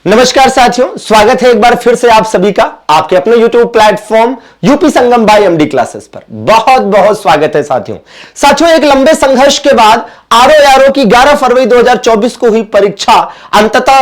नमस्कार साथियों, स्वागत है एक बार फिर से आप सभी का आपके अपने YouTube प्लेटफॉर्म यूपी संगम बाय एमडी क्लासेस पर। बहुत बहुत स्वागत है साथियों। एक लंबे संघर्ष के बाद आरओ की 11 फरवरी 2024 को हुई परीक्षा अंततः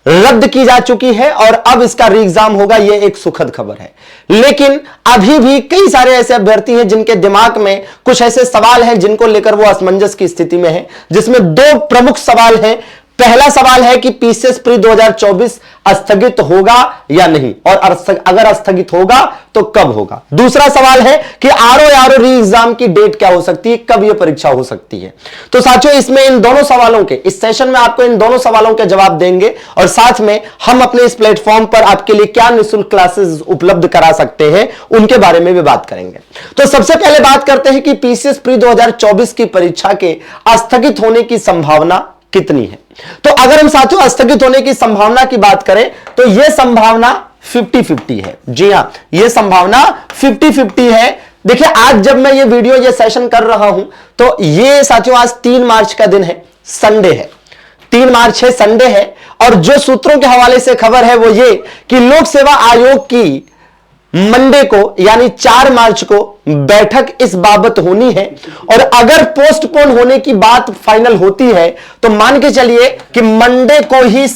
रद्द की जा चुकी है और अब इसका री एग्जाम होगा। यह एक सुखद खबर है, लेकिन अभी भी कई सारे ऐसे अभ्यर्थी हैं जिनके दिमाग में कुछ ऐसे सवाल हैं जिनको लेकर वो असमंजस की स्थिति में है, जिसमें दो प्रमुख सवाल हैं। पहला सवाल है कि पीसीएस प्री 2024 स्थगित होगा या नहीं, और अगर स्थगित होगा तो कब होगा। दूसरा सवाल है कि आरओ री एग्जाम की डेट क्या हो सकती है, कब यह परीक्षा हो सकती है। तो साथियों, इसमें इन दोनों सवालों के इस सेशन में आपको इन दोनों सवालों के जवाब देंगे और साथ में हम अपने इस प्लेटफॉर्म पर आपके लिए क्या निःशुल्क क्लासेस उपलब्ध करा सकते हैं उनके बारे में भी बात करेंगे। तो सबसे पहले बात करते हैं कि पीसीएस प्री 2024 की परीक्षा के स्थगित होने की संभावना कितनी है। तो अगर हम साथियों स्थगित होने की संभावना की बात करें तो यह संभावना 50-50 है। जी हां, यह संभावना 50-50 है। देखिए, आज जब मैं ये वीडियो ये सेशन कर रहा हूं तो ये साथियों आज 3 मार्च का दिन है, संडे है। 3 मार्च है, संडे है। और जो सूत्रों के हवाले से खबर है वो ये कि लोक सेवा आयोग की मंडे को यानी 4 मार्च को बैठक इस बाबत होनी है, और अगर पोस्टपोन होने की बात फाइनल होती है तो मान के चलिए कि मंडे को ही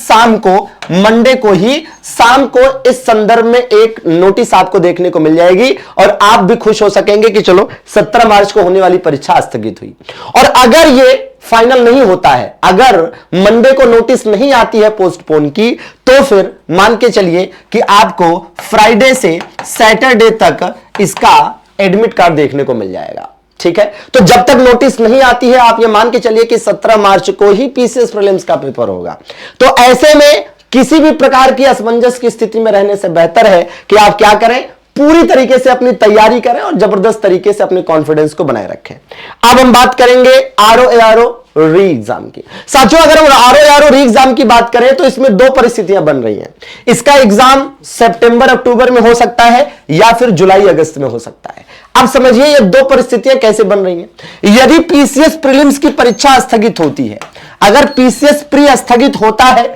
शाम को इस संदर्भ में एक नोटिस आपको देखने को मिल जाएगी और आप भी खुश हो सकेंगे कि चलो 17 मार्च को होने वाली परीक्षा स्थगित हुई। और अगर ये फाइनल नहीं होता है, अगर मंडे को नोटिस नहीं आती है पोस्टपोन की, तो फिर मान के चलिए कि आपको फ्राइडे से सैटरडे तक इसका एडमिट कार्ड देखने को मिल जाएगा। ठीक है, तो जब तक नोटिस नहीं आती है आप ये मान के चलिए कि 17 मार्च को ही पीसीएस प्रीलिम्स का पेपर होगा। तो ऐसे में किसी भी प्रकार की असमंजस की स्थिति में रहने से बेहतर है कि आप क्या करें, पूरी तरीके से अपनी तैयारी करें और जबरदस्त तरीके से अपने कॉन्फिडेंस को बनाए रखें। अब हम बात करेंगे आरओ री एग्जाम की। साथियों, अगर हम आरओ री एग्जाम की बात करें तो इसमें दो परिस्थितियां बन रही हैं। इसका एग्जाम सितंबर अक्टूबर में हो सकता है या फिर जुलाई अगस्त में हो सकता है। अब समझिए ये दो परिस्थितियां कैसे बन रही हैं। यदि पीसीएस प्रीलिम्स की परीक्षा स्थगित होती है, अगर पीसीएस प्री स्थगित होता है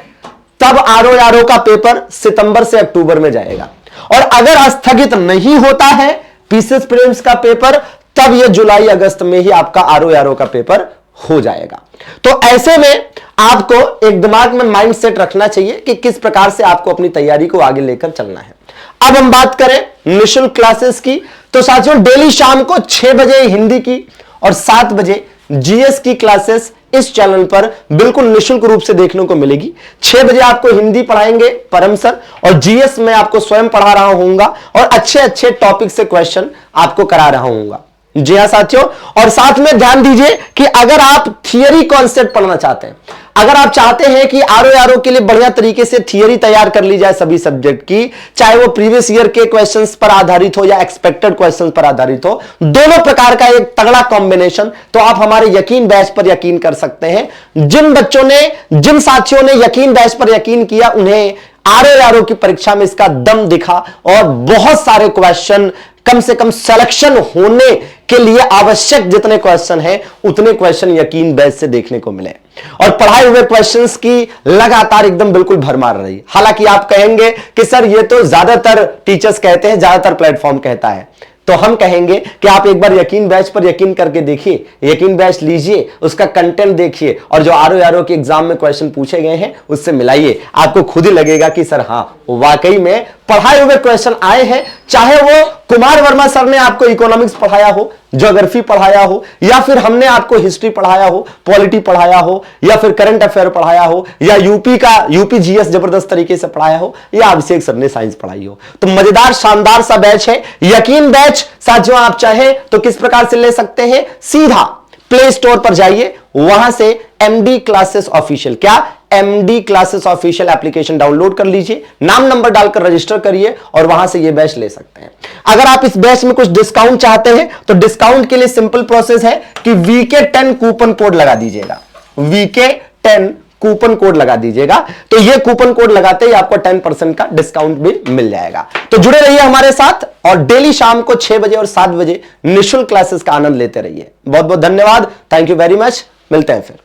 तब आरओ का पेपर सितंबर से अक्टूबर में जाएगा, और अगर स्थगित नहीं होता है पीसीएस प्रीलिम्स का पेपर तब यह जुलाई अगस्त में ही आपका आरओ का पेपर हो जाएगा। तो ऐसे में आपको एक दिमाग में माइंड सेट रखना चाहिए कि किस प्रकार से आपको अपनी तैयारी को आगे लेकर चलना है। अब हम बात करें निःशुल्क क्लासेस की, तो साथियों डेली शाम को 6 बजे हिंदी की और 7 बजे जीएस की क्लासेस इस चैनल पर बिल्कुल निःशुल्क रूप से देखने को मिलेगी। 6 बजे आपको हिंदी पढ़ाएंगे परम सर, और जीएस में आपको स्वयं पढ़ा रहा हूंगा और अच्छे अच्छे टॉपिक से क्वेश्चन आपको करा रहा हूंगा। जी हां साथियों, और साथ में ध्यान दीजिए कि अगर आप थियरी कॉन्सेप्ट पढ़ना चाहते हैं, अगर आप चाहते हैं कि आरओ के लिए बढ़िया तरीके से थियरी तैयार कर ली जाए सभी सब्जेक्ट की, चाहे वो प्रीवियस ईयर के क्वेश्चंस पर आधारित हो या एक्सपेक्टेड क्वेश्चंस पर आधारित हो, दोनों प्रकार का एक तगड़ा कॉम्बिनेशन, तो आप हमारे यकीन बैच पर यकीन कर सकते हैं। जिन साथियों ने यकीन बैच पर यकीन किया उन्हें आरओ की परीक्षा में इसका दम दिखा और बहुत सारे क्वेश्चन, कम से कम सिलेक्शन होने के लिए आवश्यक जितने क्वेश्चन हैं उतने क्वेश्चन यकीन बैच से देखने को मिले, और पढ़ाए हुए क्वेश्चंस की लगातार एकदम बिल्कुल भरमार रही। हालांकि आप कहेंगे कि सर ये तो ज्यादातर टीचर्स कहते हैं, ज्यादातर प्लेटफॉर्म कहता है, तो हम कहेंगे कि आप एक बार यकीन बैच पर यकीन करके देखिए, यकीन बैच लीजिए, उसका कंटेंट देखिए और जो आरओ के एग्जाम में क्वेश्चन पूछे गए हैं उससे मिलाइए। आपको खुद ही लगेगा कि सर हाँ वाकई में पढ़ाए हुए क्वेश्चन आए हैं, चाहे वो कुमार वर्मा सर ने आपको इकोनॉमिक्स पढ़ाया हो, ज्योग्राफी पढ़ाया हो, या फिर हमने आपको हिस्ट्री पढ़ाया हो, पॉलिटी पढ़ाया हो, या फिर करंट अफेयर पढ़ाया हो, या यूपी जीएस जबरदस्त तरीके से पढ़ाया हो, या अभिषेक सर ने साइंस पढ़ाई हो। तो मजेदार शानदार सा बैच है यकीन बैच। साथियों आप चाहे तो किस प्रकार से ले सकते हैं, सीधा प्ले स्टोर पर जाइए, वहां से एमडी क्लासेस ऑफिशियल, क्या MD classes official application download कर लीजिए, नाम नंबर डालकर रजिस्टर करिए और वहां से ये बैच ले सकते हैं। अगर आप इस बैच में कुछ डिस्काउंट चाहते हैं तो डिस्काउंट के लिए सिंपल प्रोसेस है कि वीके10 कूपन कोड लगा दीजिएगा, वीके10 कूपन कोड लगा दीजिएगा, तो ये कूपन कोड लगाते ही आपको 10% का डिस्काउंट भी मिल जाएगा। तो जुड़े रहिए हमारे साथ और डेली शाम को 6 बजे और 7 बजे निःशुल्क क्लासेस का आनंद लेते रहिए। बहुत बहुत धन्यवाद, थैंक यू वेरी मच, मिलते हैं फिर।